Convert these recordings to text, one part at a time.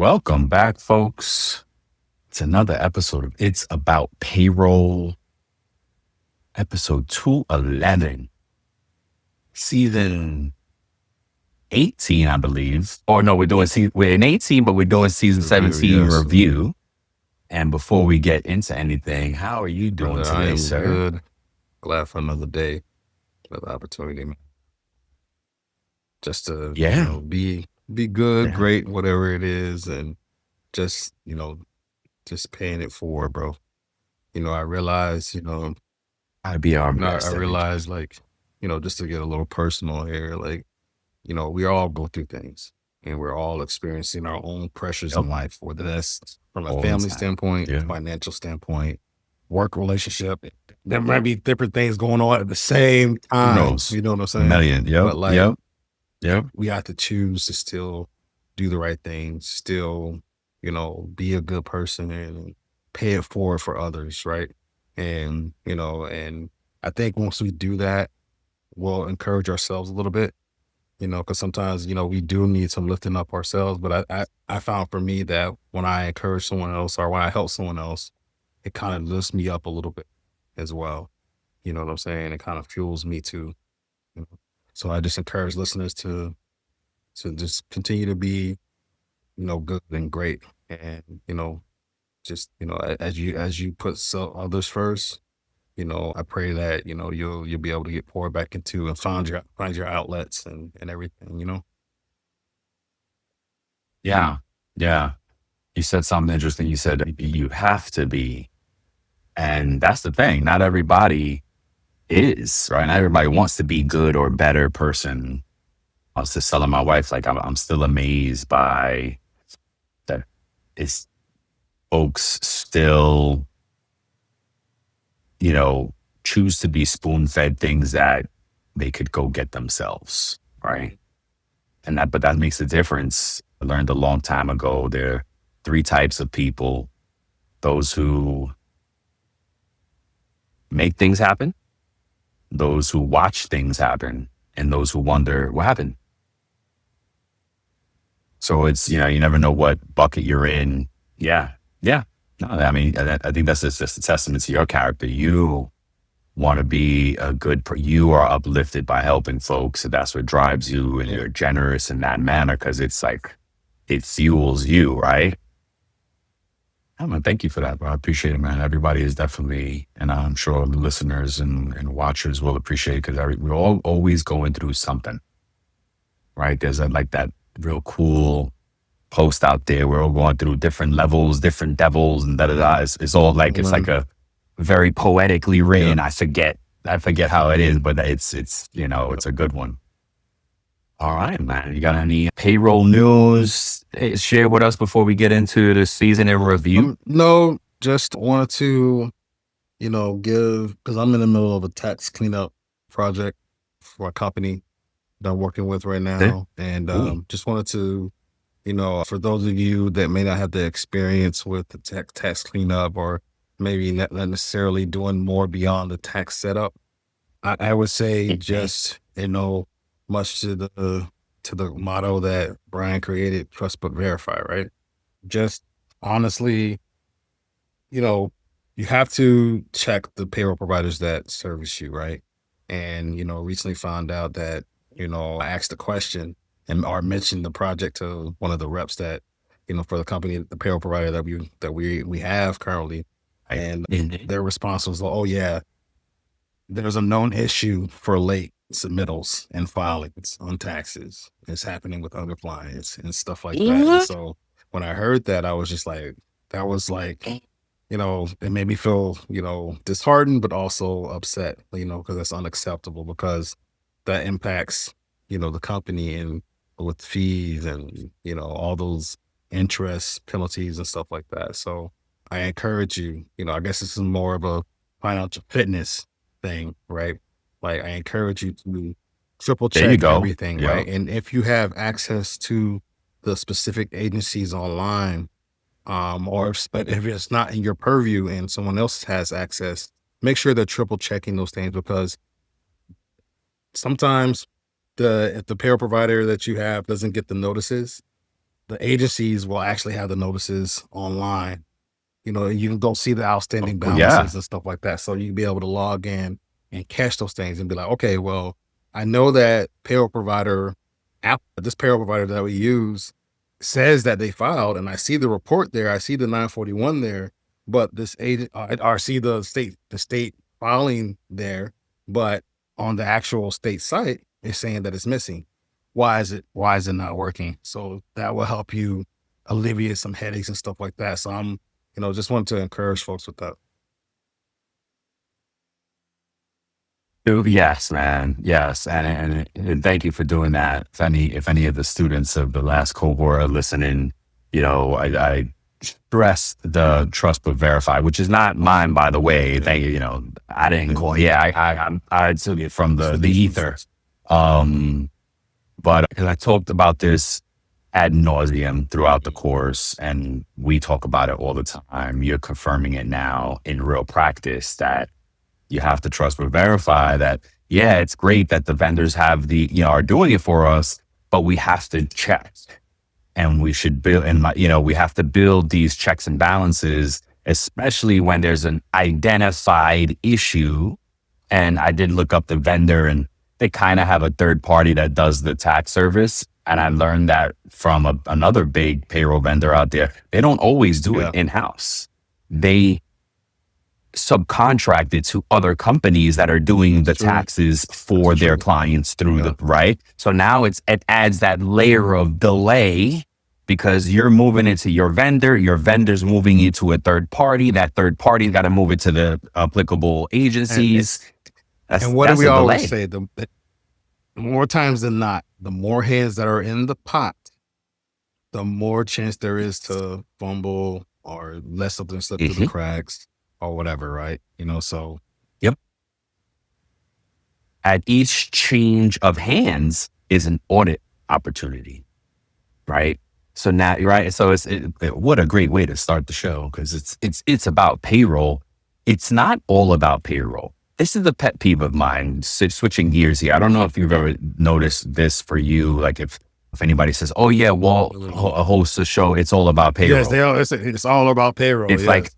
Welcome back, folks. It's another episode of It's About Payroll, episode 211, season 18, I believe. Or no, we're in 18, but we're doing season 17 Yes. review. And before we get into anything, how are you doing Brother, I today, am sir? good. Glad for another day, another opportunity, man. Just to, Yeah. be good, Yeah. great, whatever it is, and just, just paying it forward, bro. I realize, I'd be our I best every day. realize like, just to get a little personal here, like, we all go through things and we're all experiencing our own pressures Yep. in life, whether that's from a All the family time. standpoint, Yeah. financial standpoint, work relationship. There might be different things going on at the same Who time. knows? You know what I'm A saying? million. Yep. But like Yep. Yep. we have to choose to still do the right thing, still, be a good person and pay it forward for others, right? And I think once we do that, we'll encourage ourselves a little bit, because sometimes, we do need some lifting up ourselves. But I found for me that when I encourage someone else or when I help someone else, it kind of lifts me up a little bit as well. You know what I'm saying? It kind of fuels me too. you know. So I just encourage listeners to just continue to be, good and great. And, just, as you put others first, I pray that, you'll be able to get poured back into and find your outlets and everything. Yeah. Yeah. You said something interesting. You said you have to be. And that's the thing. Not everybody is, right? Not everybody wants to be good or better person. I was just telling my wife, like, I'm still amazed by that. It's folks still, you know, choose to be spoon fed things that they could go get themselves, right? But that makes a difference. I learned a long time ago there are three types of people: those who make things happen, those who watch things happen, and those who wonder what happened. So it's, you never know what bucket you're in. Yeah. Yeah. No, I mean, I think that's just a testament to your character. You want to be you are uplifted by helping folks. And that's what drives you. And Yeah. you're generous in that manner because it's like, it fuels you, right? Thank you for that, bro. I appreciate it, man. Everybody is definitely, and I'm sure the listeners and watchers will appreciate it because we're all always going through something, right? There's like that real cool post out there. We're all going through different levels, different devils, and da da da. It's all like it's like Amen. a very poetically Yeah. written. I forget how it is, but it's Yeah. it's a good one. All right, man. You got any payroll news share with us before we get into the season in review? No, just wanted to, give because I'm in the middle of a tax cleanup project for a company that I'm working with right Yeah. now. And Ooh. just wanted to, for those of you that may not have the experience with the tax cleanup or maybe not necessarily doing more beyond the tax setup, I would say Mhm. just, much to the motto that Brian created, trust but verify, right? Just honestly, you know, you have to check the payroll providers that service you, right? And, recently found out that, I asked a question and or mentioned the project to one of the reps that, for the company, the payroll provider that we have currently. Right. And Mhm. their response was, oh yeah, there's a known issue for late submittals and filings on taxes. It's happening with other clients and stuff like that. And What? so when I heard that, I was just like, that was like, it made me feel, disheartened, but also upset, because that's unacceptable because that impacts, the company and with fees and, all those interest penalties and stuff like that. So I encourage you, I guess this is more of a financial fitness thing, right? Like I encourage you to triple There you check go. everything, right? Yep. And if you have access to the specific agencies online, but if it's not in your purview and someone else has access, make sure they're triple checking those things because sometimes if the payroll provider that you have doesn't get the notices, the agencies will actually have the notices online. You know, you can go see the outstanding Oh, yeah. balances and stuff like that. So you can be able to log in and catch those things and be like, okay, well, I know that payroll provider app, this payroll provider that we use says that they filed, and I see the report there, I see the 941 there, but this agent, or I see the state filing there, but on the actual state site, it's saying that it's missing. Why is it not working? So that will help you alleviate some headaches and stuff like that. So just want to encourage folks with that. Yes, man. Yes. And thank you for doing that. If any of the students of the last cohort are listening, I stress the trust but verify, which is not mine, by the way. Yeah. Thank you. I didn't go, yeah, I took it from the ether. Um, but I talked about this ad nauseum throughout the course, and we talk about it all the time. You're confirming it now in real practice that you have to trust but verify that, yeah, it's great that the vendors have are doing it for us, but we have to check, and we should build, and we have to build these checks and balances, especially when there's an identified issue. And I did look up the vendor, and they kind of have a third party that does the tax service. And I learned that from another big payroll vendor out there. They don't always do it Yeah. in-house. They subcontract it to other companies that are doing the True. taxes for That's their true. clients through Yeah. the right. So now it adds that layer of delay, because you're moving it to your vendor's moving it to a third party. That third party's got to move it to the applicable And agencies. and what do That's we a always delay. say? The more times than not, the more hands that are in the pot, the more chance there is to fumble or let something slip through the Mhm. cracks or whatever, right? So Yep. At each change of hands is an audit opportunity, right? So now, right? So what a great way to start the show, because it's about payroll. It's not all about payroll. This is the pet peeve of mine. Switching gears here. I don't know if you've ever noticed this for you. Like if anybody says, "Oh yeah, Walt hosts a show. It's all about yes, payroll." it's all about payroll. It's like Yes.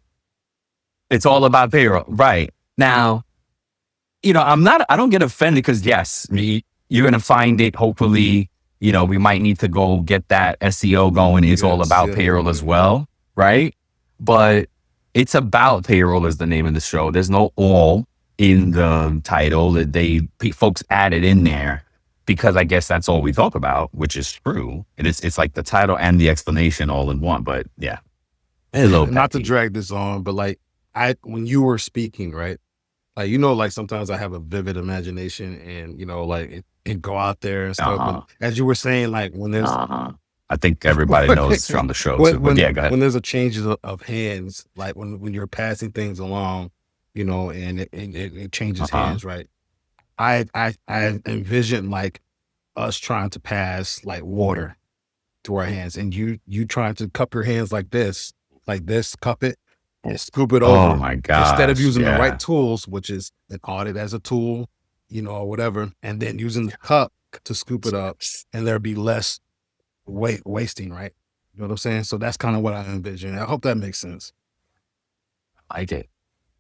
it's all about payroll, right? Now, I don't get offended, because yes, you're going to find it. Hopefully, we might need to go get that SEO going. It's all Yes. about Yeah. Yeah. payroll as Yeah. well. Right. But it's about payroll is the name of the show. There's no all in the title that folks added in there, because I guess that's all we talk about, which is true. It's like the title and the explanation all in one. But yeah, a little And not pet to peeve. drag this on, but like when you were speaking, right? Like, like sometimes I have a vivid imagination and, like it go out there and stuff. But Uh-huh. as you were saying, like when there's Uh-huh. I think everybody knows from the show too, but yeah, go ahead. when there's a change of hands, like when you're passing things along, and it changes Uh-huh. hands, right? I envision like us trying to pass like water to our hands, and you trying to cup your hands like this, cup it and scoop it Oh over my instead of gosh. using the right Yeah. tools, which is an audit as a tool, or whatever, and then using the cup to scoop it up, and there'd be less wasting, right? You know what I'm saying? So that's kind of what I envision. I hope that makes sense. I like it.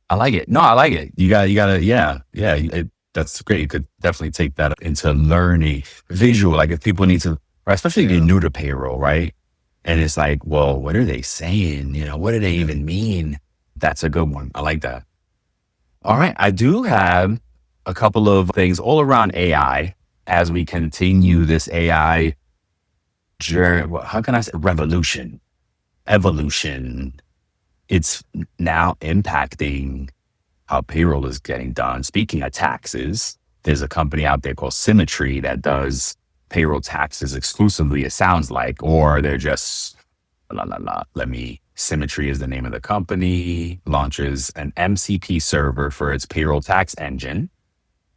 I like it. No, I like it. You gotta, yeah, yeah. That's great. You could definitely take that into learning visual. Like if people need to, or especially if you're Yeah. new to payroll, right? And it's like, well, what are they saying? What do they even mean? That's a good one. I like that. All right. I do have a couple of things all around AI as we continue this AI journey. How can I say revolution, evolution? It's now impacting how payroll is getting done. Speaking of taxes, there's a company out there called Symmetry that does payroll taxes exclusively, it sounds like, or they're just la la la. Symmetry is the name of the company, launches an MCP server for its payroll tax engine.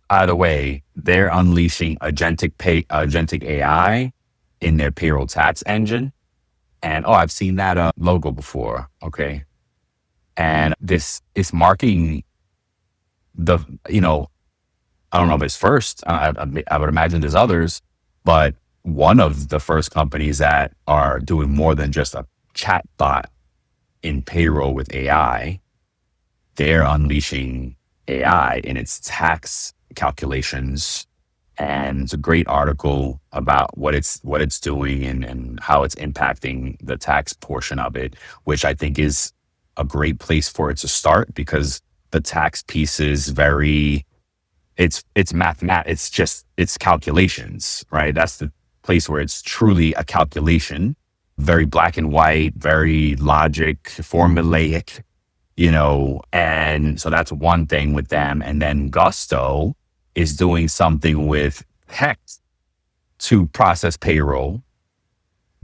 Either way, they're unleashing agentic AI in their payroll tax engine. And I've seen that logo before. Okay. And this is marking the, I don't know if it's first. I would imagine there's others, but one of the first companies that are doing more than just a chat bot in payroll with AI. They're unleashing AI in its tax calculations. And it's a great article about what it's doing and how it's impacting the tax portion of it, which I think is a great place for it to start, because the tax piece is very, it's it's calculations, right? That's the place where it's truly a calculation, very black and white, very logic, formulaic, and so that's one thing with them. And then Gusto is doing something with text to process payroll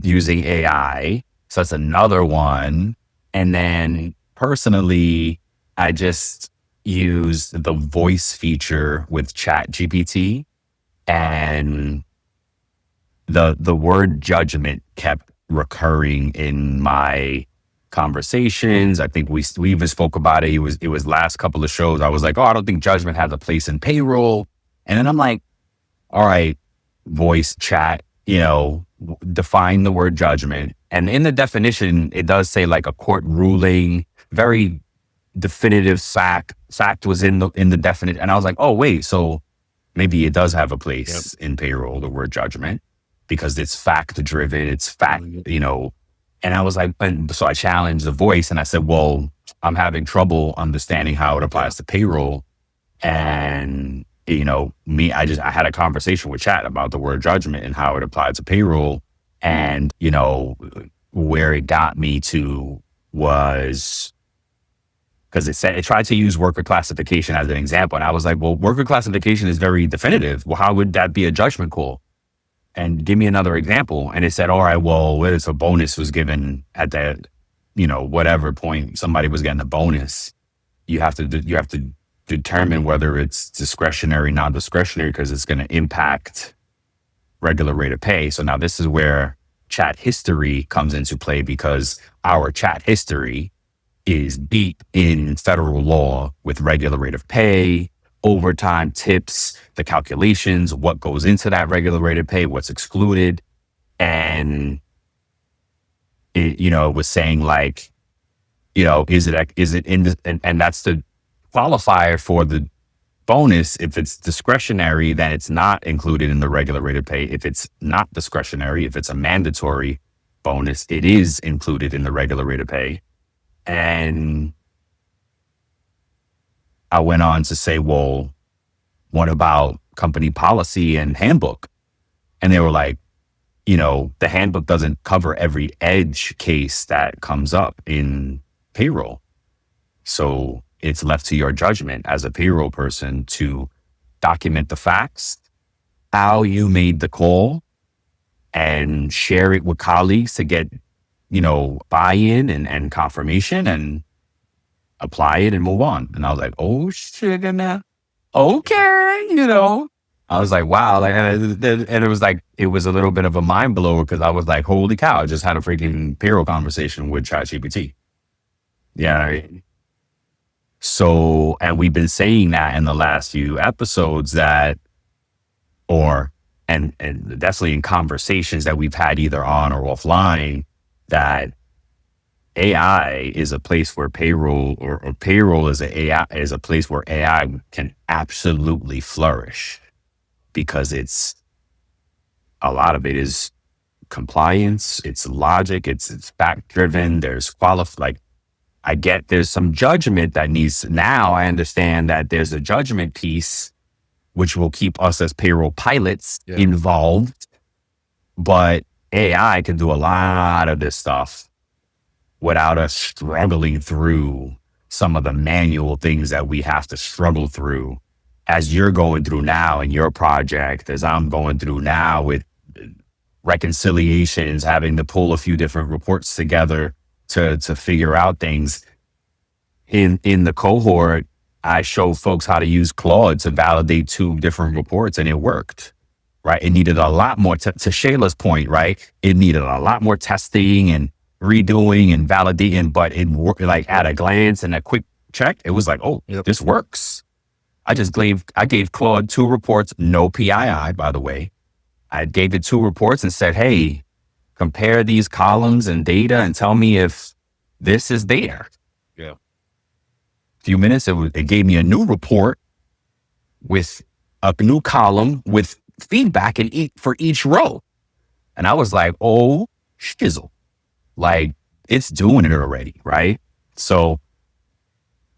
using AI. So that's another one. And then personally, I just used the voice feature with Chat GPT, and the word judgment kept recurring in my conversations. I think we even spoke about it. It was last couple of shows. I was like, oh, I don't think judgment has a place in payroll. And then I'm like, all right, voice chat, define the word judgment. And in the definition, it does say like a court ruling, very definitive fact. Fact was in the definition. And I was like, oh, wait, so maybe it does have a place in payroll, the word judgment, because it's fact driven, it's fact, And I was like, and so I challenged the voice and I said, well, I'm having trouble understanding how it applies to payroll. And, I had a conversation with chat about the word judgment and how it applied to payroll. And, where it got me to was, because it tried to use worker classification as an example. And I was like, well, worker classification is very definitive. Well, how would that be a judgment call? And give me another example. And it said, all right, well, if a bonus was given at that, whatever point somebody was getting a bonus, you have to determine whether it's discretionary, non-discretionary, because it's going to impact regular rate of pay. So now this is where chat history comes into play, because our chat history is deep in federal law with regular rate of pay, overtime, tips, the calculations, what goes into that regular rate of pay, what's excluded. And it was saying like, is it in the, and that's the qualifier for the bonus. If it's discretionary, then it's not included in the regular rate of pay. If it's not discretionary, if it's a mandatory bonus, it is included in the regular rate of pay. And I went on to say, well, what about company policy and handbook? And they were like, the handbook doesn't cover every edge case that comes up in payroll. So it's left to your judgment as a payroll person to document the facts, how you made the call, and share it with colleagues to get, buy-in and confirmation, and apply it and move on. And I was like, oh, sugar now. Okay. I was like, wow. Like, and it was like, it was a little bit of a mind blower, because I was like, holy cow, I just had a freaking payroll conversation with ChatGPT. Yeah. So, and we've been saying that in the last few episodes and definitely in conversations that we've had either on or offline, that AI is a place where payroll or payroll is a place where AI can absolutely flourish, because a lot of it is compliance, it's logic, it's fact driven. There's there's some judgment that now I understand that there's a judgment piece, which will keep us as payroll pilots involved, but AI can do a lot of this stuff without us struggling through some of the manual things that we have to struggle through, as you're going through now in your project, as I'm going through now with reconciliations, having to pull a few different reports together to figure out things. In the cohort, I showed folks how to use Claude to validate 2 different reports, and it worked. Right? It needed a lot more, to Shayla's point, right? It needed a lot more testing and redoing and validating, but it worked. Like at a glance and a quick check, it was like, oh, this works. I gave Claude 2 reports, no PII, by the way. I gave it 2 reports and said, hey, compare these columns and data and tell me if this is there. Yeah. Few minutes, it gave me a new report with a new column with feedback for each row. And I was like, oh, shizzle. Like, it's doing it already, right? So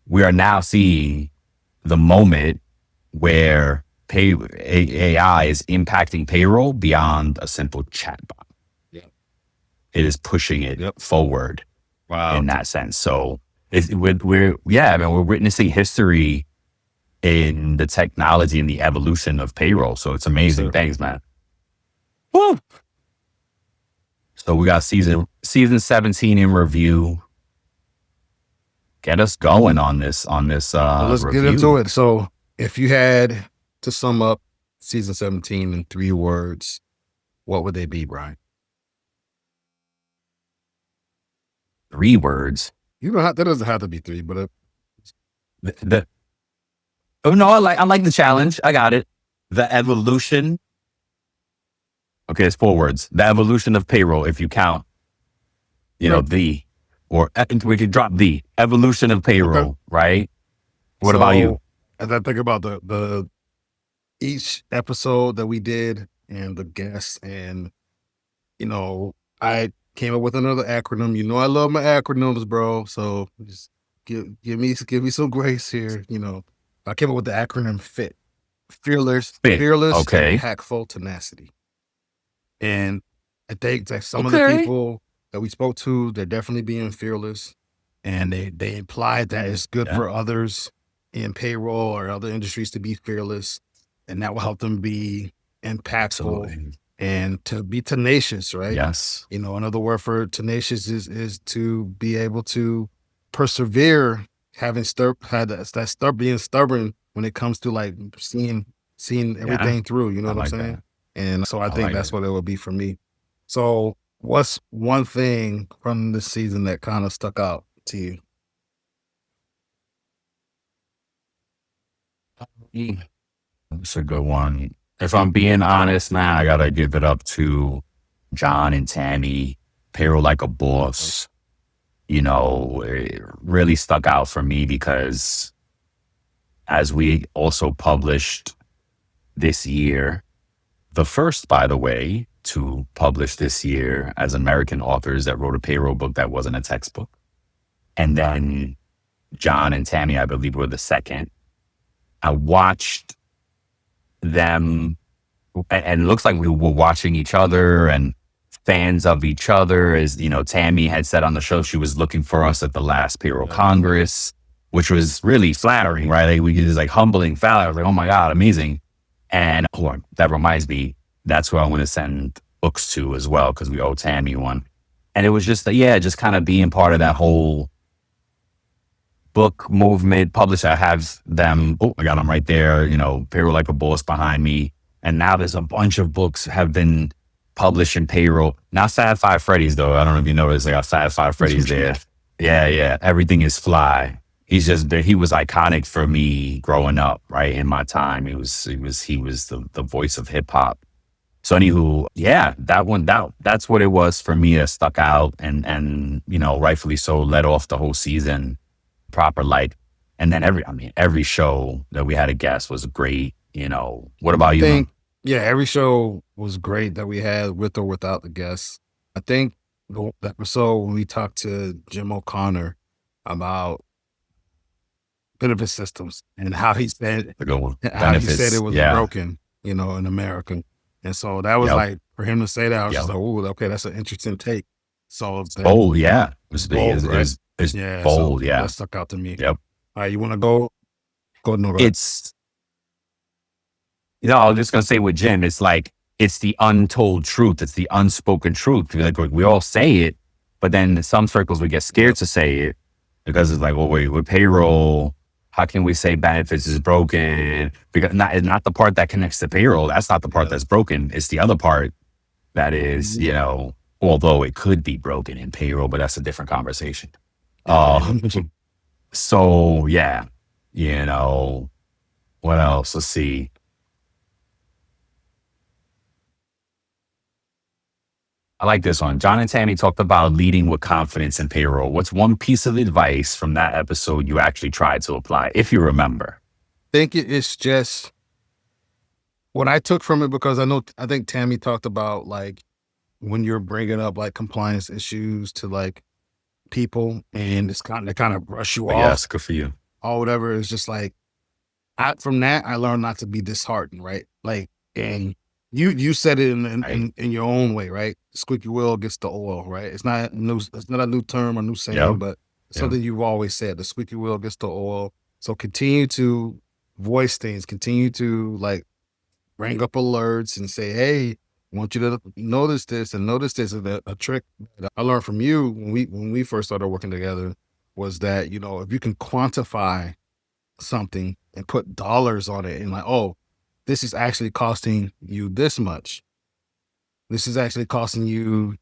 we are now seeing the moment where AI is impacting payroll beyond a simple chatbot. Yeah. It is pushing it Yep. forward Wow. in that sense. So we're witnessing history in the technology and the evolution of payroll. So it's amazing. Sir. Thanks, man. Woo! So we got season 17 in review. Get us going on this Well, let's review. get into it. So if you had to sum up season 17 in 3 words, what would they be, Brian? 3 words. You don't have, that doesn't have to be 3, but Oh no, I like the challenge. I got it. The evolution. Okay, it's 4 words. The evolution of payroll, if you count, or we could drop the evolution of payroll, right? What about you? As I think about the each episode that we did and the guests, and I came up with another acronym. I love my acronyms, bro. So just give me some grace here. I came up with the acronym FIT. Fearless, Fit. Okay. impactful, tenacity. And I think that some of the Okay. people that we spoke to, they're definitely being fearless. And they implied that it's good Yeah. for others in payroll or other industries to be fearless. And that will help them be impactful Absolutely. and to be tenacious, right? Yes. Another word for tenacious is to be able to persevere, being stubborn when it comes to like seeing everything through. You know I what I'm like saying? that. And so I think like that's it. what it would be for me. So what's one thing from this season that kind of stuck out to you? That's a good one. If I'm being honest, man, I gotta give it up to Jon and Tammy. Payroll like a boss. It really stuck out for me because as we also published this year, the first, by the way, to publish this year as American authors that wrote a payroll book that wasn't a textbook. And then Jon and Tammy, I believe, were the second. I watched them, and it looks like we were watching each other and fans of each other. As Tammy had said on the show, she was looking for us at the last payroll congress, which was really flattering, right? Like, it was like humbling, flattering. I was like, oh my God, amazing. And that reminds me, that's who I want to send books to as well, because we owe Tammy one. And it was just just kind of being part of that whole book movement. Publisher, I have them. Oh, I got them right there. Payroll like a boss behind me. And now there's a bunch of books have been published in payroll. Not Sad Five Freddy's though. I don't know if you noticed. I got Sad Five Freddy's there. Yeah. Everything is Fly. He was iconic for me growing up, right? In my time, he was the voice of hip hop. So anywho, yeah, that one, that's what it was for me that stuck out, and rightfully so, led off the whole season proper light. And then every show that we had a guest was great. What about you, man? Yeah, every show was great that we had with or without the guests. I think the episode when we talked to Jim O'Connor about benefit systems and how he said The good one. it was Yeah. broken, in America. And so that was Yep. like, for him to say that, I was just Yep. like, oh, okay, that's an interesting take. So Bold, yeah. It's bold, right? It's Yeah, bold, so yeah. that stuck out to me. Yep. All right, you want to go? Go no. It's I was just gonna say with Jim, it's like it's the untold truth. It's the unspoken truth. Like, we all say it, but then in some circles we get scared to say it because it's like, well, wait, with payroll, how can we say benefits is broken? Because it's not the part that connects to payroll. That's not the part that's broken. It's the other part that is, although it could be broken in payroll, but that's a different conversation. So yeah, what else? Let's see. I like this one. Jon and Tammy talked about leading with confidence in payroll. What's one piece of advice from that episode you actually tried to apply, if you remember? Think it's just what I took from it, because I think Tammy talked about like when you're bringing up like compliance issues to like people and they kind of brush you But off yes, good for you. or whatever. It's just like from that I learned not to be disheartened, right? Like, and you said it Right. in your own way, right? Squeaky wheel gets the oil, right? It's not a new term or new saying, Yep. but it's Yep. something you've always said. The squeaky wheel gets the oil. So continue to voice things, continue to like bring up alerts and say, hey, I want you to notice this and notice this. And a trick that I learned from you when we first started working together was that, you know, if you can quantify something and put dollars on it and like, oh, this is actually costing you this much. This is actually costing you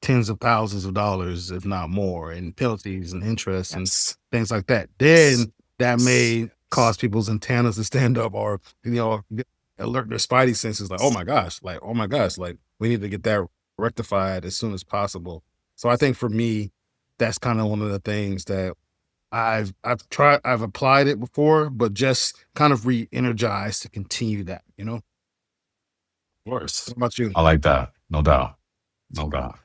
tens of thousands of dollars, if not more, in penalties and interest and Yes. things like that. Yes. Then that Yes. may cause people's antennas to stand up, or, you know, alert their spidey senses like, oh my gosh, like we need to get that rectified as soon as possible. So I think for me, that's kind of one of the things that I've applied it before, but just kind of re-energized to continue that, you know? Of course. What about you? I like that. No doubt. No doubt.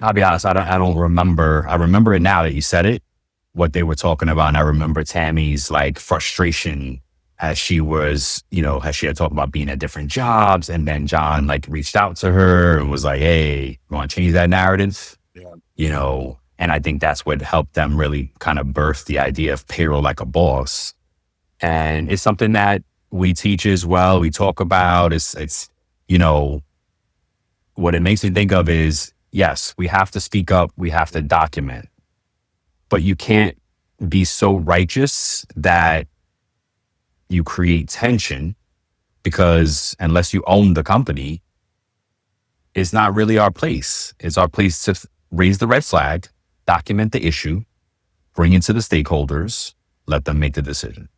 I'll be honest, I don't remember. I remember it now that you said it, what they were talking about. And I remember Tammy's like frustration as she was, as she had talked about being at different jobs. And then Jon like reached out to her and was like, hey, you want to change that narrative? Yeah. And I think that's what helped them really kind of birth the idea of payroll like a boss. And it's something that we teach as well. We talk about you know, what it makes me think of is, yes, we have to speak up, we have to document, but you can't be so righteous that you create tension, because unless you own the company, it's not really our place. It's our place to raise the red flag, document the issue, bring it to the stakeholders, let them make the decision.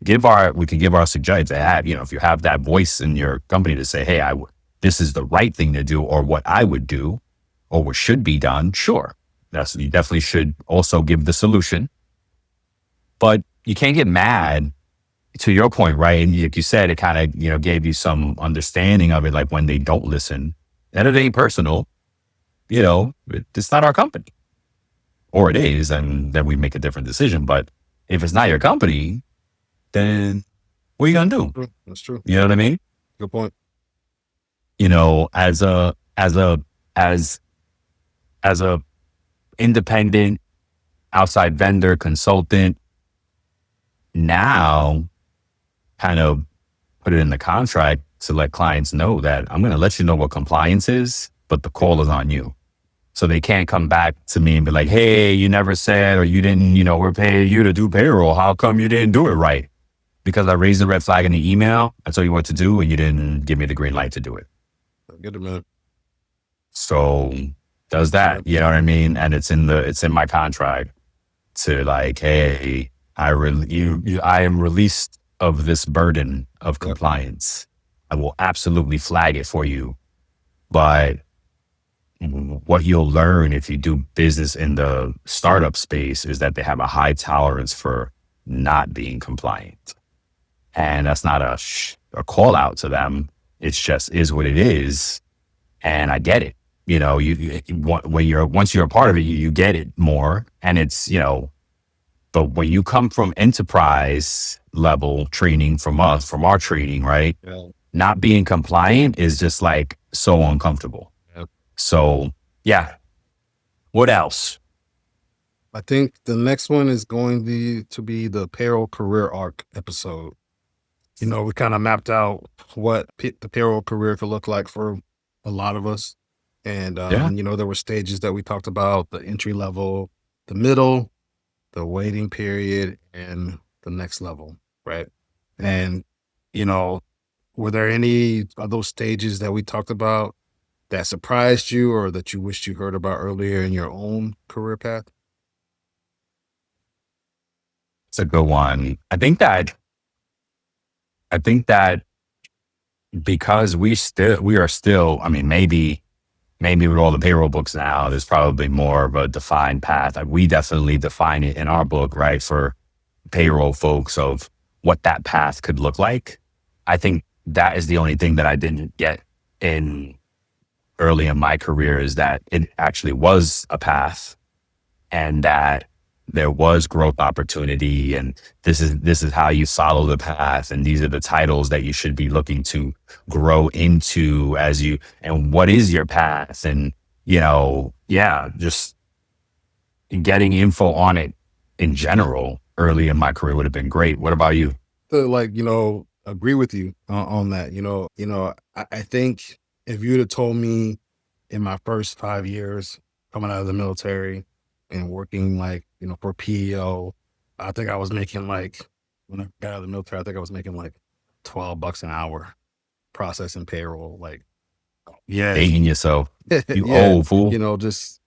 We can give our suggestions to have, if you have that voice in your company to say, hey, this is the right thing to do, or what I would do, or what should be done. Sure. You definitely should also give the solution, but you can't get mad, to your point, right? And like you said, it kind of, gave you some understanding of it. Like when they don't listen, and it ain't personal, it's not our company, or it is, and then we make a different decision. But if it's not your company, then what are you gonna do? That's true. You know what I mean? Good point. As as a independent outside vendor consultant, now kind of put it in the contract to let clients know that I'm going to let you know what compliance is, but the call is on you. So they can't come back to me and be like, hey, you never said, or you didn't, we're paying you to do payroll. How come you didn't do it right? Because I raised the red flag in the email. I told you what to do, and you didn't give me the green light to do it. Good man. So does that, you know what I mean? And it's in my contract to like, hey, I am released of this burden of compliance. I will absolutely flag it for you. But what you'll learn if you do business in the startup space is that they have a high tolerance for not being compliant. And that's not a call out to them. It's just is what it is. And I get it. Once you're a part of it, you get it more. And it's, but when you come from enterprise level training from our training, right? Yeah. Not being compliant is just like so uncomfortable. Yeah. So yeah. What else? I think the next one is going to be the payroll career arc episode. We kind of mapped out what the payroll career could look like for a lot of us. And, Yeah. there were stages that we talked about: the entry level, the middle, the waiting period, and the next level. Right. And, were there any of those stages that we talked about that surprised you or that you wished you heard about earlier in your own career path? It's a good one. I think that because we are still, I mean, maybe maybe with all the payroll books now, there's probably more of a defined path. Like, we definitely define it in our book, right? For payroll folks of what that path could look like. I think that is the only thing that I didn't get in early in my career, is that it actually was a path, and that there was growth opportunity, and this is how you follow the path, and these are the titles that you should be looking to grow into as you, and what is your path, and just getting info on it in general early in my career would have been great. What about you? To agree with you on that. I think if you'd have told me in my first 5 years coming out of the military and working for PEO, I think I was making when I got out of the military, I think I was making like $12 an hour processing payroll. Yeah, Dating yourself, you yeah, old fool. just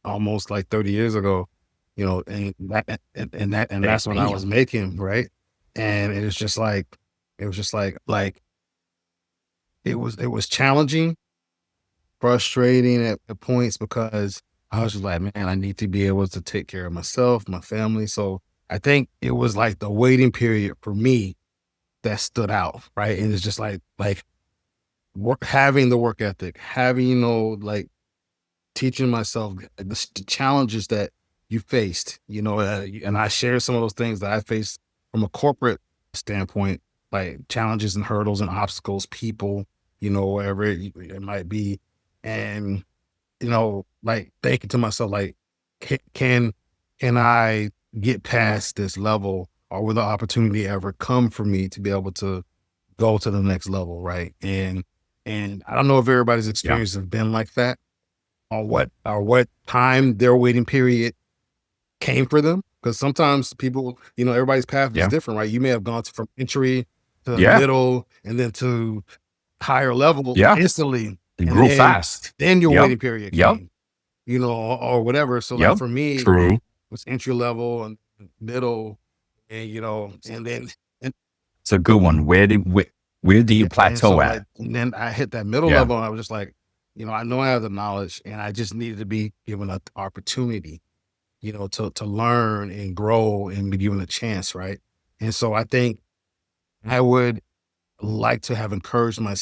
almost like 30 years ago, and that's what I was Damn. making, right? And it was just it was challenging, frustrating at points, because I was just like, man, I need to be able to take care of myself, my family. So I think it was like the waiting period for me that stood out, right? And it's just having the work ethic, having teaching myself the challenges that you faced, and I share some of those things that I faced from a corporate standpoint, like challenges and hurdles and obstacles, people, wherever it might be. And, thinking to myself, can, can, can I get past this level, or will the opportunity ever come for me to be able to go to the next level? Right. And I don't know if everybody's Yeah. experience have been like that, or what time their waiting period came for them. Because sometimes people, everybody's path is Yeah. different, right? You may have gone from entry to Yeah. middle and then to higher level Yeah. instantly. It And grew then fast. your Yep. waiting period Yep. came, or whatever. So Yep. for me, it True. was entry level and middle, and and then and, It's a good one. Where do you yeah, and so plateau at? and then I hit that middle Yeah. level, and I was just like, I know I have the knowledge, and I just needed to be given an opportunity, to learn and grow and be given a chance, right? And so I think I would like to have encouraged my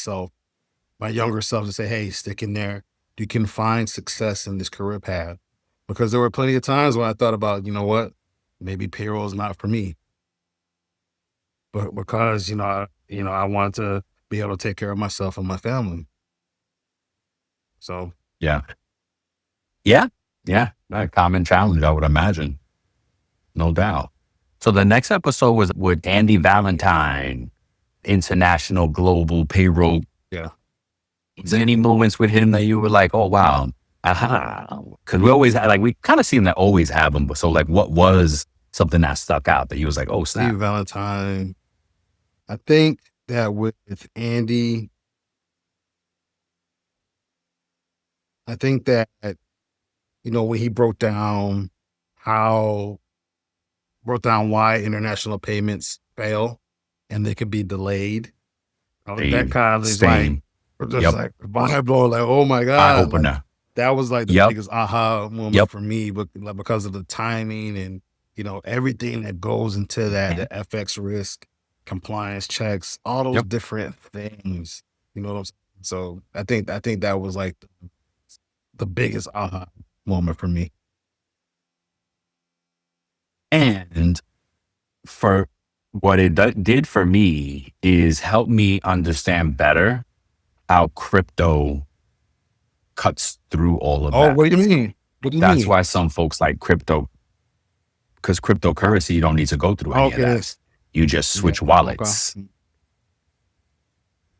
younger self, to say, hey, stick in there. You can find success in this career path. Because there were plenty of times when I thought about, what, maybe payroll is not for me. But because, I wanted to be able to take care of myself and my family. So Yeah. Yeah. Yeah. A common challenge, I would imagine. No doubt. So the next episode was with Andy Valentine, international global payroll. yeah. Was there any moments with him that you were like, oh, wow, aha? Because we always had, we kind of seem to always have them. But so, what was something that stuck out that you was like, oh, Steve snap? Valentine. I think that with Andy, I think that, when he how broke down why international payments fail and they could be delayed. That Same. kind of is Same. just Yep. like mind blowing, like, oh my Eye God. opener. That was like the Yep. biggest aha moment Yep. for me, but because of the timing and, everything that goes into that, the FX risk, compliance checks, all those Yep. different things. You know what I'm saying? So I think that was like the biggest aha moment for me. And for what it did for me is help me understand better how crypto cuts through all of Oh, that. what do you mean? What do you That's mean? why some folks like crypto, because cryptocurrency, you don't need to go through any of Okay, that. this. You just Yeah. switch Okay. wallets.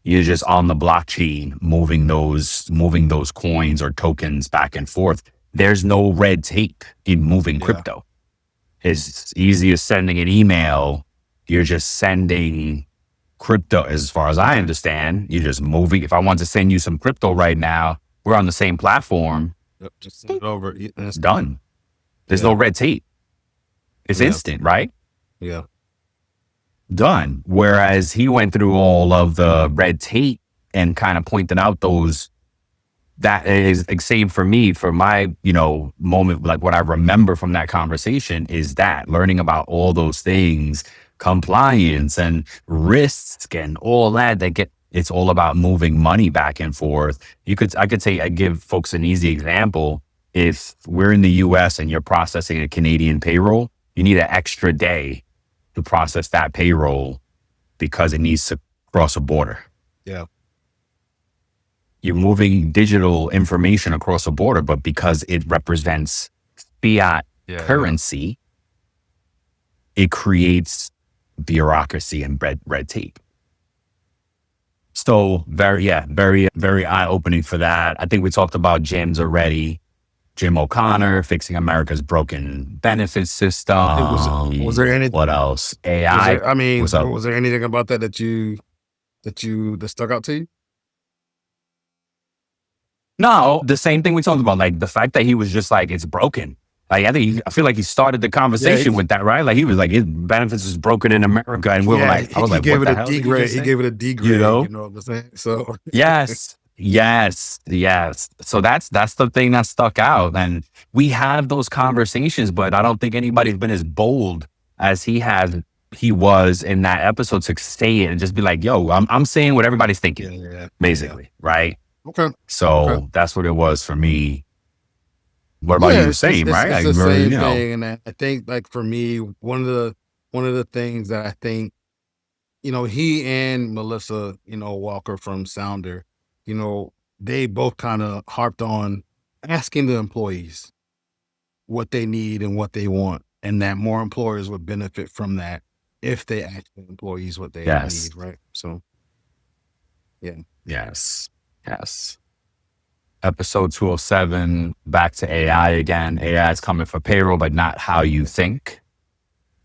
You're just on the blockchain moving those coins or tokens back and forth. There's no red tape in moving Yeah. crypto. It's easy as sending an email. You're just sending crypto. As far as I understand, you're just moving. If I want to send you some crypto right now, we're on the same platform. Yep. Just send it over. It's done. There's no Yeah. red tape. It's Yeah. instant, right? Yeah. Done. Whereas he went through all of the red tape and kind of pointed out those that is like, same for me, for my, moment, like what I remember from that conversation is that learning about all those things, compliance and risk and all that get, it's all about moving money back and forth. I could say, I give folks an easy example. If we're in the US and you're processing a Canadian payroll, you need an extra day to process that payroll because it needs to cross a border. Yeah. You're moving digital information across a border, but because it represents fiat currency, it creates bureaucracy and red tape. So very eye opening for that. I think we talked about Jim's already. Jim O'Connor fixing America's broken benefit system. Was there any? What else? AI. What's up? Was there anything about that that stuck out to you? No, the same thing we talked about, like the fact that he was just like, it's broken. Like, I feel like he started the conversation with that, right? Like he was like, his benefits is broken in America. And we were like, I was like, what the hell? He gave it a D grade, you know what I'm saying? So yes. So that's the thing that stuck out. And we have those conversations, but I don't think anybody's been as bold as he was in that episode to say it and just be like, yo, I'm saying what everybody's thinking, basically, right? Okay. So that's what it was for me. What about you? Same, right? It's the same thing. And I think, like, for me, one of the things that I think, he and Melissa, Walker from Sounder, they both kind of harped on asking the employees what they need and what they want, and that more employers would benefit from that if they ask the employees what they need, right? So, yeah. Yes. Episode 207, back to AI again. AI is coming for payroll, but not how you think.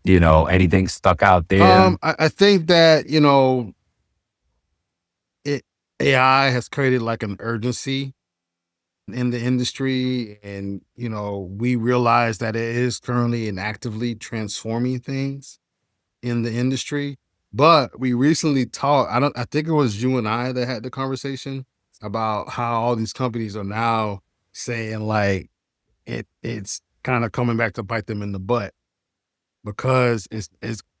Anything stuck out there? I think that, AI has created like an urgency in the industry, and we realize that it is currently and actively transforming things in the industry. But we recently I think it was you and I that had the conversation about how all these companies are now saying, like, it's kind of coming back to bite them in the butt, because it's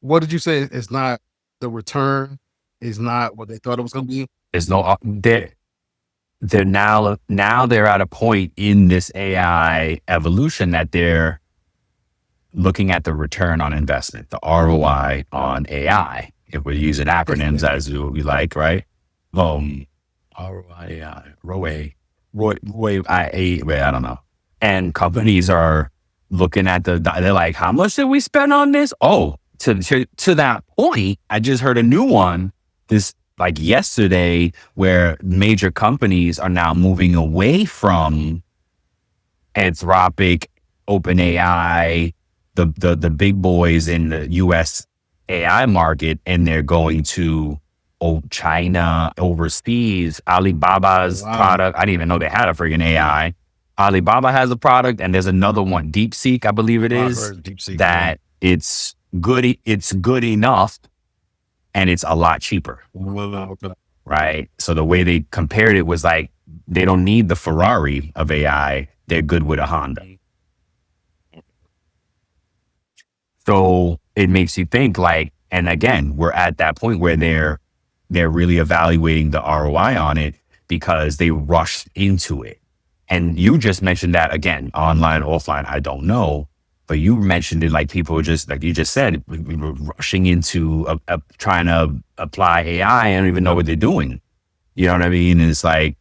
what did you say? It's not, the return is not what they thought it was going to be. There's no they're now they're at a point in this AI evolution that they're looking at the return on investment, the ROI on AI. If we're using acronyms as we like, right? ROI, I don't know. And companies are looking at they're like, how much did we spend on this? Oh, to that point, I just heard a new one this like yesterday, where major companies are now moving away from Anthropic, OpenAI, the big boys in the US AI market, and they're going to China, overseas. Alibaba's product, I didn't even know they had a friggin' AI. Alibaba has a product, and there's another one, DeepSeek, I believe it is, that it's good enough, and it's a lot cheaper. Right? So the way they compared it was like, they don't need the Ferrari of AI. They're good with a Honda. So it makes you think, like, and again, we're at that point where they're really evaluating the ROI on it because they rushed into it. And you just mentioned that, again, online, offline, I don't know. But you mentioned it like people were just, like you just said, we were rushing into trying to apply AI. I don't even know what they're doing. You know what I mean? And it's like,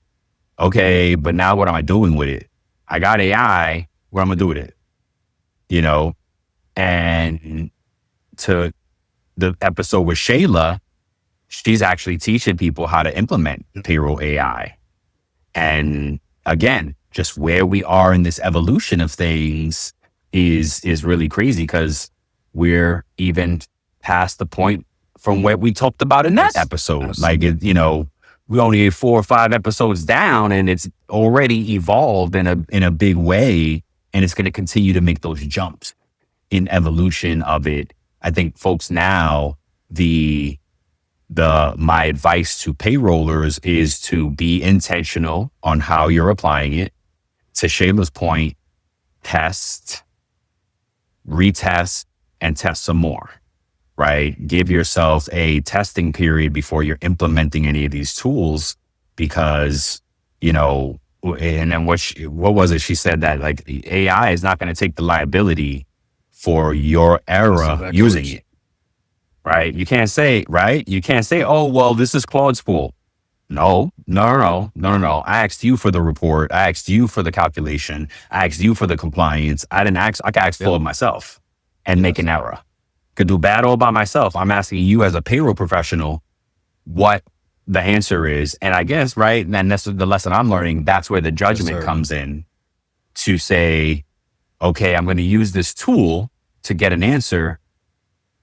okay, but now what am I doing with it? I got AI, what am I going to do with it? And to the episode with Shayla, she's actually teaching people how to implement payroll AI. And again, just where we are in this evolution of things is really crazy, because we're even past the point from what we talked about in that episode. Like, we only 4 or 5 episodes down, and it's already evolved in a big way, and it's going to continue to make those jumps in evolution of it. I think folks now, the my advice to payrollers is to be intentional on how you're applying it. To Shayla's point, test, retest, and test some more, right? Give yourself a testing period before you're implementing any of these tools, because, and then what was it? She said that like the AI is not going to take the liability for your That's error exactly what using it, right? You can't say, right? You can't say, oh, well, this is Claude's fault. No, no, no, no, no, no. I asked you for the report. I asked you for the calculation. I asked you for the compliance. I didn't ask, I could ask for it myself and make an error. Could do bad all by myself. I'm asking you as a payroll professional what the answer is. And I guess, right, and that's the lesson I'm learning. That's where the judgment comes in, to say, okay, I'm going to use this tool to get an answer,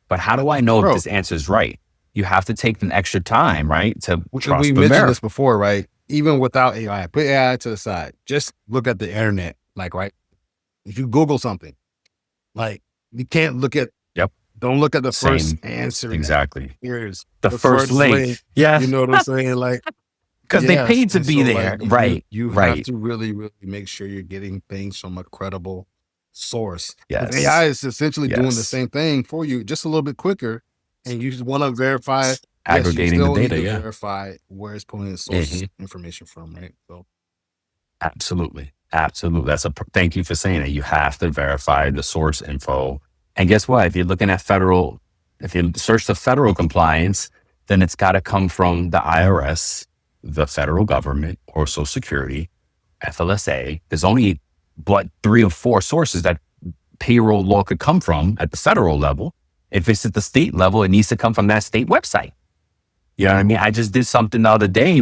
but how do I know if this answer is right? You have to take an extra time, right, to trust we the mentioned mirror. this before, right? Even without AI, put AI to the side. Just look at the internet, like, right? If you Google something, like, you can't look at, don't look at the first answer. Exactly. Here's the first link. Yeah. You know what I'm saying? Like, because they paid to be there. like, right. You right. have to really, really make sure you're getting things from a credible source. Yes. AI is essentially doing the same thing for you, just a little bit quicker. And you just want to verify, aggregating the data. Verify where it's pulling the source information from, right? So, absolutely. Thank you for saying it. You have to verify the source info. And guess what? If you're looking at if you search the federal compliance, then it's got to come from the IRS, the federal government, or Social Security, FLSA. There's only 3 or 4 sources that payroll law could come from at the federal level. If it's at the state level, it needs to come from that state website. You know what I mean? I just did something the other day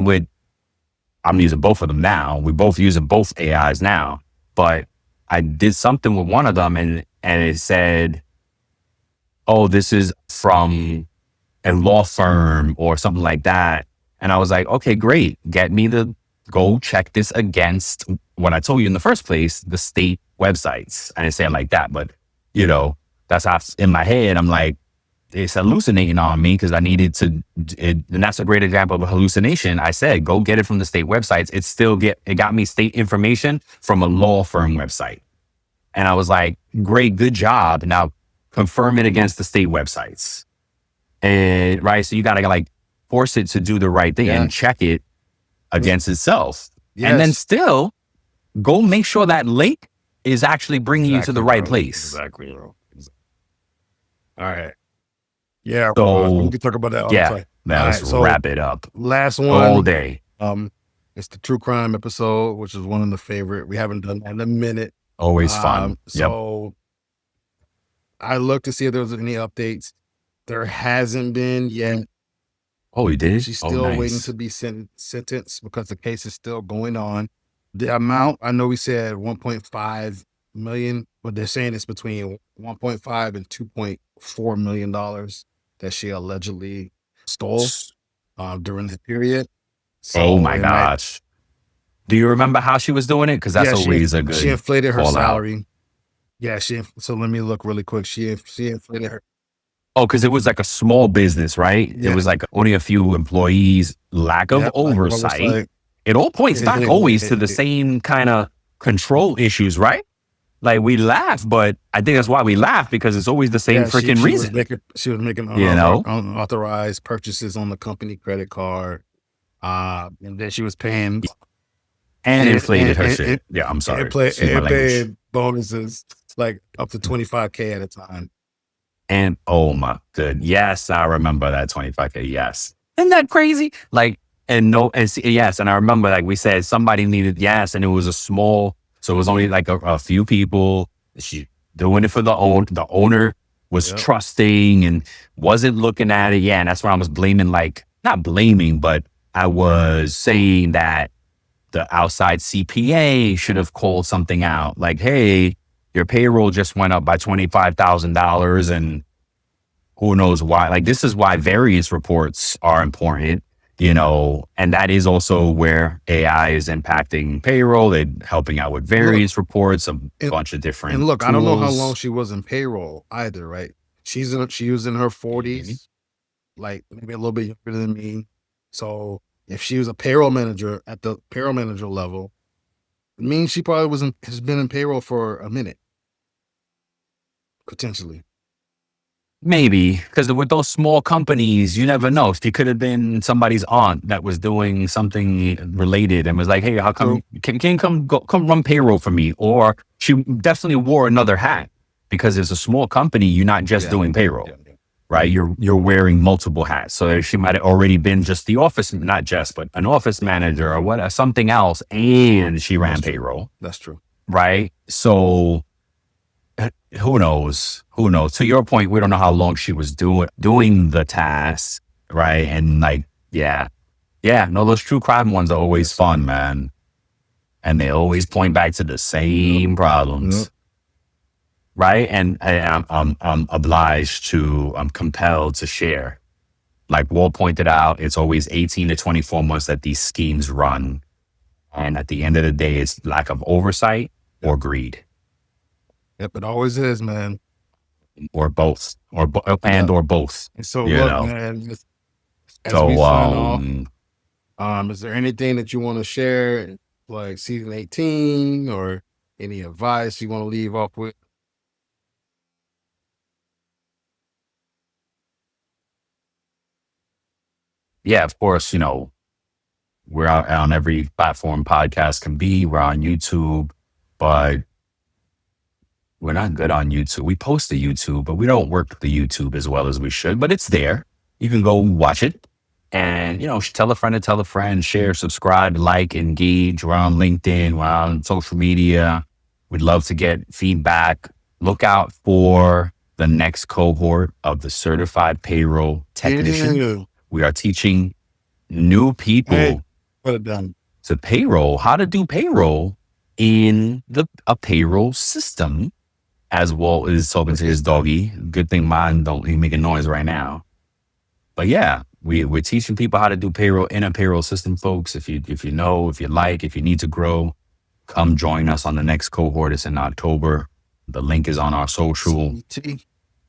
I'm using both of them now. We're both using both AIs now, but I did something with one of them and it said, oh, this is from a law firm or something like that. And I was like, okay, great. Get me go check this against what I told you in the first place, the state websites. I didn't say it like that, but that's how in my head, I'm like, it's hallucinating on me because I needed to, and that's a great example of a hallucination. I said, go get it from the state websites. It got me state information from a law firm website. And I was like, great, good job. Now confirm it against the state websites. And right. So you got to like force it to do the right thing and check it against itself. And then still go make sure that link is actually bringing you to the right place. Exactly. All right. Yeah. So we can talk about that all the time. Let's wrap it up. Last one. All day. It's the true crime episode, which is one of the favorite. We haven't done that in a minute. Always fun. So I looked to see if there was any updates. There hasn't been yet. Oh, he did? She's still waiting to be sentenced because the case is still going on. The amount, I know we said 1.5 million, but they're saying it's between 1.5 and 2.4 million dollars that she allegedly stole during that period. So oh my gosh. Do you remember how she was doing it? Because that's always a good. She inflated her salary. Out. Yeah, so let me look really quick. She inflated her. Oh, because it was like a small business, right? Yeah. It was like only a few employees, lack of oversight. It all points back always to the same kind of control issues, right? Like we laugh, but I think that's why we laugh, because it's always the same freaking reason. She was making unauthorized purchases on the company credit card. And then she was paying. And inflated her shit. Yeah, I'm sorry. And paid bonuses like up to 25K at a time. And oh my good. Yes, I remember that 25K. Yes. Isn't that crazy? Like, yes. And I remember, like we said, somebody needed, and it was a small, so it was only like a few people. She doing it for the owner. The owner was trusting and wasn't looking at it. Yeah. And that's where I was blaming, not blaming, but I was saying that the outside CPA should have called something out. Like, hey, your payroll just went up by $25,000 and who knows why. Like, this is why variance reports are important, and that is also where AI is impacting payroll. They're helping out with variance reports, a bunch of different And look, tools. I don't know how long she was in payroll either, right? She was in her 40s. like maybe a little bit younger than me. So if she was a payroll manager at the payroll manager level, it means she probably has been in payroll for a minute, potentially. Maybe, because with those small companies, you never know. She could have been somebody's aunt that was doing something related and was like, "Hey, how come True. can you come run payroll for me?" Or she definitely wore another hat because it's a small company. You're not just Yeah. doing payroll, Yeah. right? You're wearing multiple hats. So she might have already been just the office, not just, but an office manager or what, something else, and she ran That's true. payroll, That's true. right? So who knows? Who knows? To your point, we don't know how long she was doing the task, right? And like, yeah, yeah. No, those true crime ones are always Yes, sir. fun, man, and they always point back to the Yep. same Yep. problems, right? And I'm obliged to, I'm compelled to share. Like Walt pointed out, it's always 18 to 24 months that these schemes run, and at the end of the day, it's lack of oversight Yep. or greed, Yep. It always is, man. or both, Yeah. or both. And so You look, know. man, as we So sign off, is there anything that you want to share, like season 18, or any advice you want to leave off with? yeah, of course, we're out on every platform podcast can be. We're on YouTube, but we're not good on YouTube. We post to YouTube, but we don't work the YouTube as well as we should. But it's there. You can go watch it, and tell a friend to tell a friend, share, subscribe, like, engage. We're on LinkedIn. We're on social media. We'd love to get feedback. Look out for the next cohort of the certified payroll technician. Yeah. We are teaching new Hey, people put it down. to payroll, how to do payroll in a payroll system, as Walt is talking to his doggy. Good thing mine don't even make a noise right now. But yeah, we're teaching people how to do payroll in a payroll system, folks. If you know, if you like, if you need to grow, come join us on the next cohort. It's in October. The link is on our social. CPT.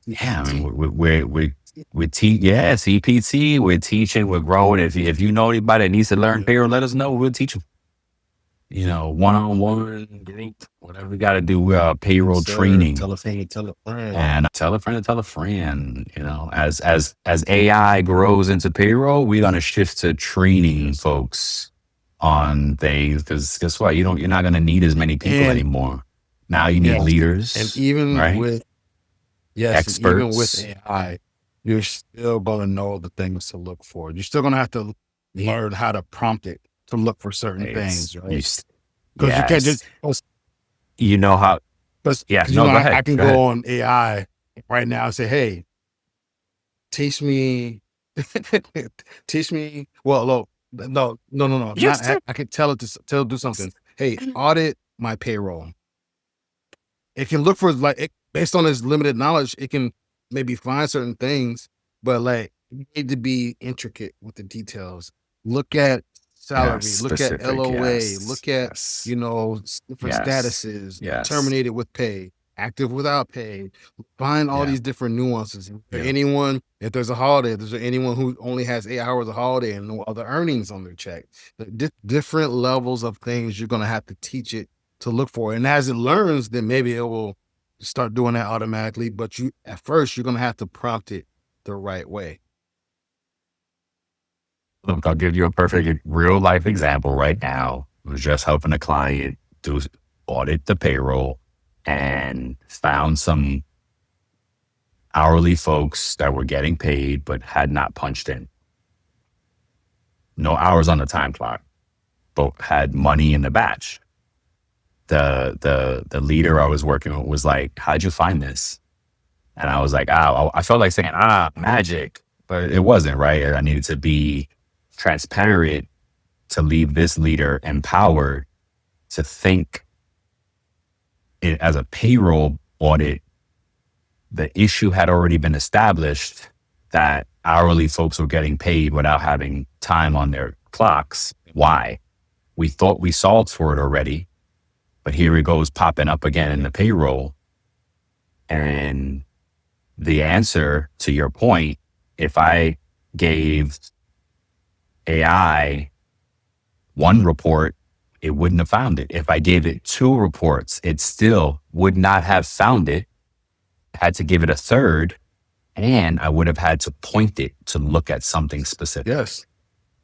Yeah, I mean, CPT. yeah, CPT. We're teaching, we're growing. If you know anybody that needs to learn payroll, let us know. We'll teach them. One-on-one, group, whatever we got to do. Payroll Sir, training, tell a friend, tell a friend. and tell a friend to tell a friend. As AI grows into payroll, we're gonna shift to training folks on things, because guess what? You're not gonna need as many people And anymore. Now you need yes, and leaders, even right? with yes, and even with Experts. AI, you're still gonna know the things to look for. You're still gonna have to learn how to prompt it to look for certain It's things, you. right? Because you can't Yes, just you know how. because Yeah, you no, know go I ahead. can Go ahead. go on AI right now and say, hey, teach me, teach me. Well, no. Not Yes, sir. I can tell it to tell it to do something. Hey, audit my payroll. It can look for based on its limited knowledge, it can maybe find certain things, but like you need to be intricate with the details. Look at Yes, salary, look at specific. LOA, Yes, look at, yes, different yes, statuses, yes. terminated with pay, active without pay. Find all Yeah, these different nuances. yeah. If there's a holiday, if there's anyone who only has 8 hours of holiday and no other earnings on their check, different levels of things you're gonna have to teach it to look for. And as it learns, then maybe it will start doing that automatically. But at first, you're gonna have to prompt it the right way. Look, I'll give you a perfect real life example right now. I was just helping a client do audit the payroll and found some hourly folks that were getting paid but had not punched in. No hours on the time clock, but had money in the batch. The leader I was working with was like, "How'd you find this?" And I was like, I felt like saying, magic, but it wasn't, right? I needed to be transparent to leave this leader empowered to think it as a payroll audit. The issue had already been established that hourly folks were getting paid without having time on their clocks. Why? We thought we solved for it already, but here it goes popping up again in the payroll. And the answer to your point, if I gave AI one report, it wouldn't have found it. If I gave it two reports, it still would not have found it. I had to give it a third, and I would have had to point it to look at something specific. Yes.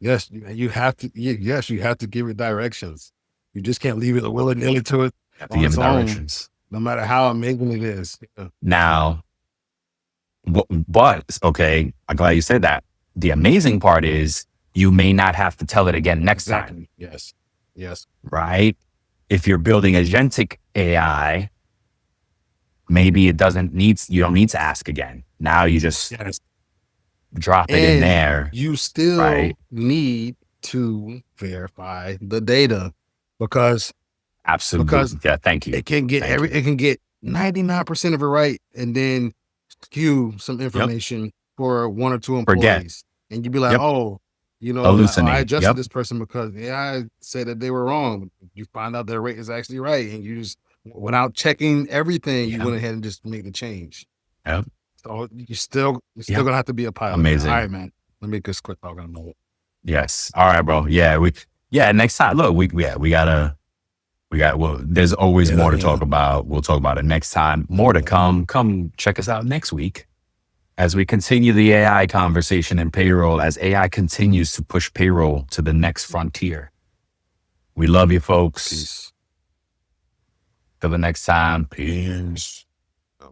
Yes. You have to, yes, you have to give it directions. You just can't leave it willy-nilly to it You have to on give its it own, directions. no matter how amazing it is. Yeah. Now, but okay, I'm glad you said that. The amazing part is you may not have to tell it again next time, Exactly. Yes. Yes. right? If you're building agentic AI, maybe it doesn't need, you don't need to ask again. Now you just Yes. drop it in And there, you still right? need to verify the data because Absolutely. Yeah. Thank you. it can get Thank you. it can get 99% of it right and then skew some Yep. information for one or two Forget. employees. And you'd be like, Yep. oh, I Hallucinate. adjusted Yep. this person because AI said that they were wrong. You find out their rate is actually right. And you just, without checking everything, you Yep. went ahead and just made the change. Yep. So you're still Yep. gonna have to be a pilot, man. All Amazing. right, man. Let me just quit talking about it. Yes. All right, bro. Yeah. Next time, look, well, there's always more to talk about. We'll talk about it next time. More to come. Come check us out next week as we continue the AI conversation in payroll, as AI continues to push payroll to the next frontier. We love you, folks. Peace. Till the next time. Peace.